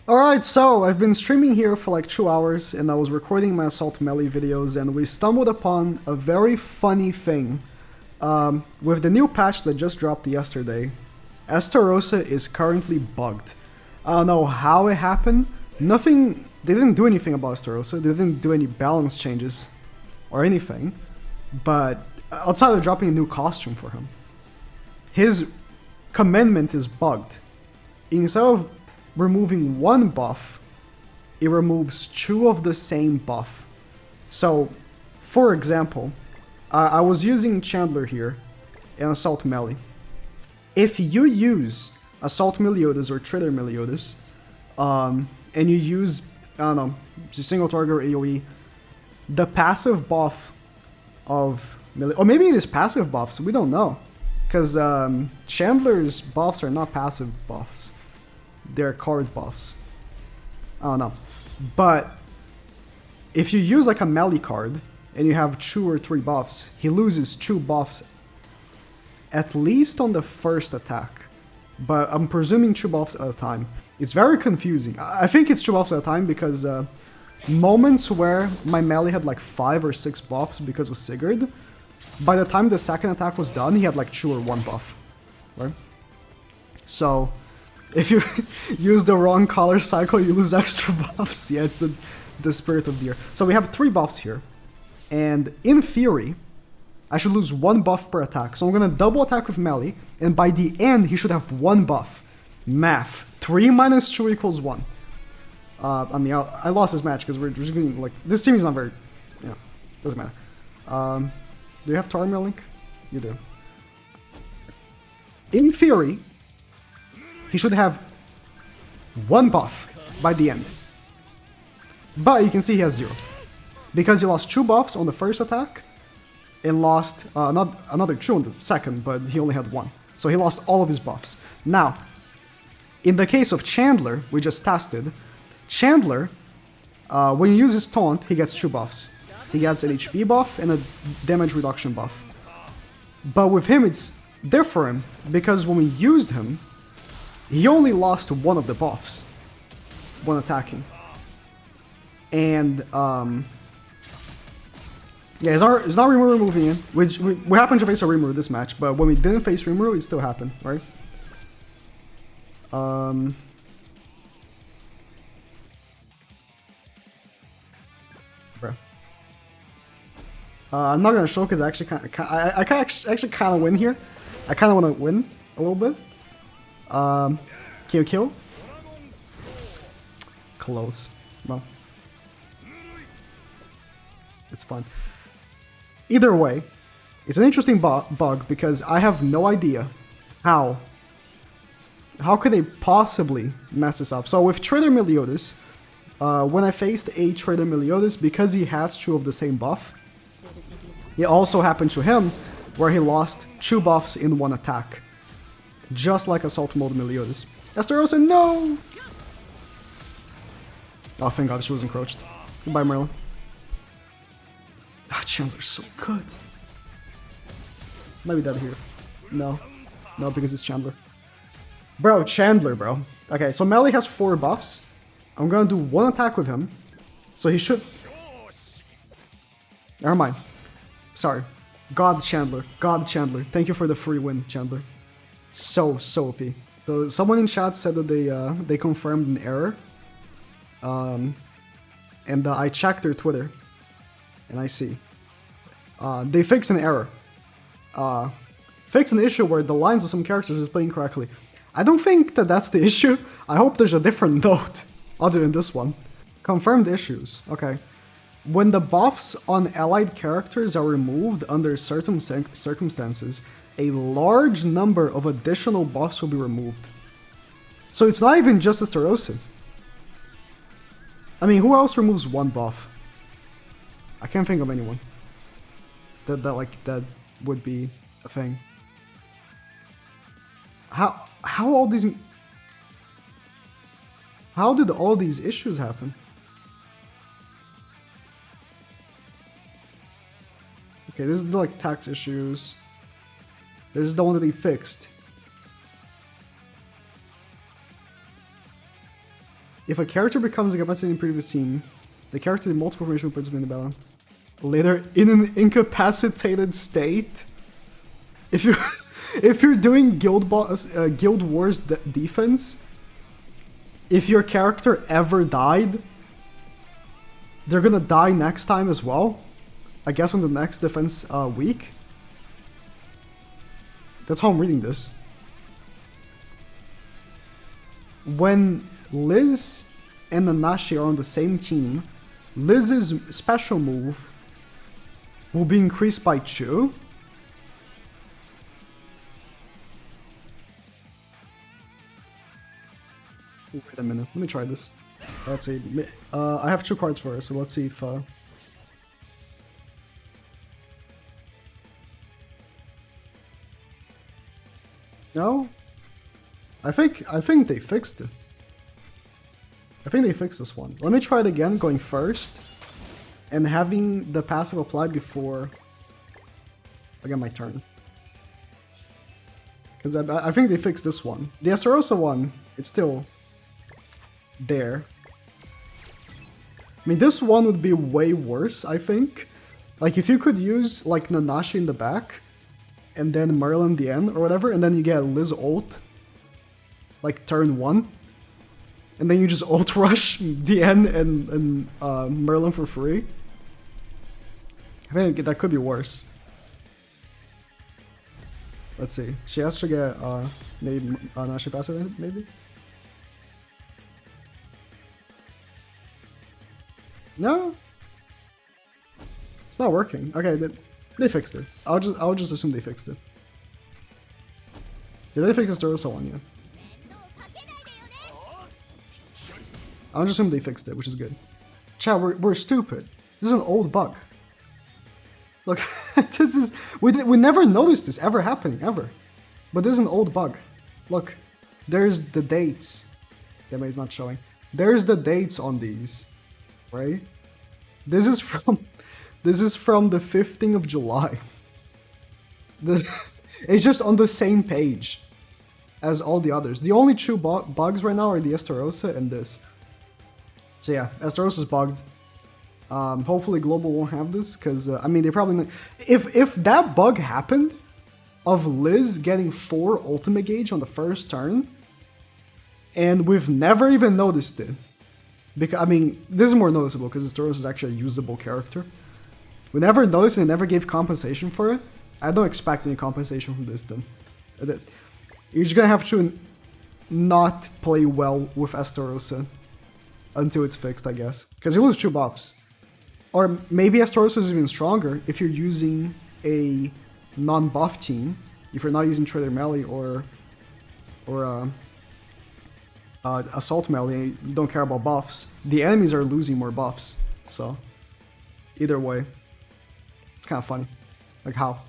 Alright, so I've been streaming here for like 2 hours and I was recording my Assault Melee videos and we stumbled upon a very funny thing. With the new patch that just dropped yesterday, Estarossa is currently bugged. I don't know how it happened. They didn't do anything about Estarossa, they didn't do any balance changes or anything. But outside of dropping a new costume for him, his commandment is bugged. Instead of removing one buff, it removes 2 of the same buff. So, for example, I was using Chandler here in Assault Melee. If you use Assault Meliodas or Trader Meliodas, and you use, I don't know, just single target or AoE, the passive buff of or maybe it is passive buffs, we don't know. Because Chandler's buffs are not passive buffs. They're card buffs. I don't know. But if you use like a melee card and you have 2 or 3 buffs, he loses 2 buffs at least on the first attack. But I'm presuming 2 buffs at a time. It's very confusing. I think it's 2 buffs at a time because moments where my melee had like 5 or 6 buffs because of Sigurd, by the time the second attack was done, he had like 2 or 1 buff. Right? So if you use the wrong color cycle, you lose extra buffs. Yeah, it's the spirit of the year. So we have 3 buffs here. And in theory, I should lose 1 buff per attack. So I'm going to double attack with melee. And by the end, he should have 1 buff. Math. 3 minus 2 equals 1. I mean, I lost this match because we're just going like... This team is not very... Yeah, doesn't matter. Do you have Tarmir Link? You do. In theory, he should have 1 buff by the end. But you can see he has 0. Because he lost 2 buffs on the first attack and lost another 2 on the second, but he only had 1. So he lost all of his buffs. Now, in the case of Chandler, we just tested, Chandler, when you use his taunt, he gets 2 buffs. He gets an HP buff and a damage reduction buff. But with him, it's different because when we used him, he only lost 1 of the buffs when attacking. And, yeah, it's not Rimuru moving in, which we happened to face a Rimuru this match, but when we didn't face Rimuru, it still happened, right? Bro. I'm not gonna show because I actually I can actually kind of win here. I kind of want to win a little bit. Can you kill? Close. No. It's fine. Either way, it's an interesting bug because I have no idea how could they possibly mess this up. So with Trader Meliodas, when I faced a Trader Meliodas, because he has 2 of the same buff, it also happened to him where he lost 2 buffs in 1 attack. Just like Assault Mode Meliodas. Estarossa, no! Oh, thank God she was encroached. Goodbye, Merlin. Ah, Chandler's so good. Might be dead here. No. No, because it's Chandler. Bro, Chandler, bro. Okay, so melee has 4 buffs. I'm gonna do 1 attack with him. So he should... Never mind. Sorry. God Chandler. God Chandler. Thank you for the free win, Chandler. So OP. So someone in chat said that they confirmed an error. And I checked their Twitter. And I see. They fixed an error. Fixed an issue where the lines of some characters is playing correctly. I don't think that that's the issue. I hope there's a different note other than this one. Confirmed issues. Okay. When the buffs on allied characters are removed under certain circumstances, a large number of additional buffs will be removed. So it's not even just Estarossa. I mean, who else removes 1 buff? I can't think of anyone that would be a thing. How did all these issues happen? Okay, this is the, like, tax issues. This is the one that they fixed. If a character becomes incapacitated in the previous scene, the character in multiple formation puts him in the battle. Later, in an incapacitated state, if you if you're doing Guild Wars defense, if your character ever died, they're gonna die next time as well. I guess on the next defense week. That's how I'm reading this. When Liz and Nanashi are on the same team, Liz's special move will be increased by 2. Wait a minute, let me try this. Let's see. I have 2 cards for it, so let's see if... No? I think they fixed it. I think they fixed this one. Let me try it again, going first, and having the passive applied before I get my turn. Because I think they fixed this one. The Estarossa one, it's still there. I mean, this one would be way worse, I think. Like, if you could use, like, Nanashi in the back, and then Merlin the end, or whatever, and then you get Liz ult, like, turn 1, and then you just ult rush the end and Merlin for free. I think that could be worse. Let's see. She has to get, maybe, Nanashi passive, maybe? No? It's not working. Okay, they fixed it. I'll just assume they fixed it. Did they fix the Estarossa one yet? I'll just assume they fixed it, which is good. Chat, we're stupid. This is an old bug. Look, this is... We never noticed this ever happening, ever. But this is an old bug. Look, there's the dates. Damn it, it's not showing. There's the dates on these, right? This is from the 15th of July. It's just on the same page as all the others. The only 2 bugs right now are the Estarossa and this. So yeah, Estarossa's bugged. Hopefully Global won't have this, because, I mean, they probably... If that bug happened, of Liz getting 4 ultimate gauge on the first turn, and we've never even noticed it, because, I mean, this is more noticeable, because Estarossa is actually a usable character. We never noticed and never gave compensation for it. I don't expect any compensation from this, then. You're just gonna have to not play well with Estarossa until it's fixed, I guess. Because you lose 2 buffs. Or maybe Estarossa is even stronger if you're using a non-buff team. If you're not using Trader Melee or Assault Melee, you don't care about buffs. The enemies are losing more buffs. So, either way, it's kind of funny. Like, how?